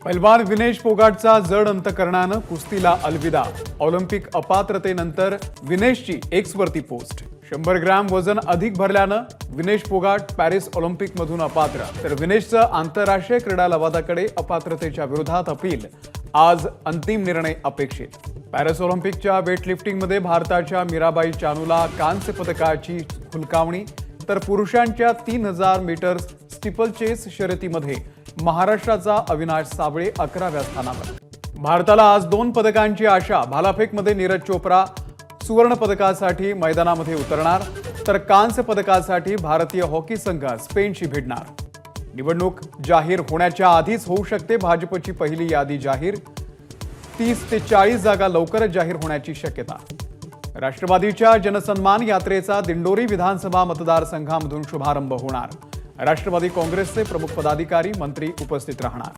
पैलवान विनेश फोगाटचा जड अंतकरणानं कुस्तीला अलविदा। ऑलिम्पिक अपात्रतेनंतर विनेशची एक्सवरती पोस्ट। 100 ग्रॅम वजन अधिक भरल्यानं विनेश फोगाट पॅरिस ऑलिम्पिकमधून अपात्र। तर विनेशचं आंतरराष्ट्रीय क्रीडा लवादाकडे अपात्रतेच्या विरोधात अपील। आज अंतिम निर्णय अपेक्षित। पॅरिस ऑलिम्पिकच्या वेटलिफ्टिंगमध्ये भारताच्या मीराबाई चानूला कांस्य पदकाची हुलकावणी। तर पुरुषांच्या 3000 मीटर स्टीपलचेस शर्यतीमध्ये महाराष्ट्राचा अविनाश साबळे 11व्या स्थानावर। भारताला आज 2 पदकांची आशा। भालाफेकमध्ये नीरज चोप्रा सुवर्ण पदकासाठी मैदानामध्ये उतरणार। तर कांस्य पदकासाठी भारतीय हॉकी संघ स्पेनशी भिडणार। निवडणूक जाहीर होण्याच्या आधीच होऊ शकते भाजपची पहिली यादी जाहीर। 30 ते 40 जागा लवकरच जाहीर होण्याची शक्यता। राष्ट्रवादीच्या जनसन्मान यात्रेचा दिंडोरी विधानसभा मतदारसंघामधून शुभारंभ होणार। राष्ट्रवादी काँग्रेसचे प्रमुख पदाधिकारी मंत्री उपस्थित राहणार।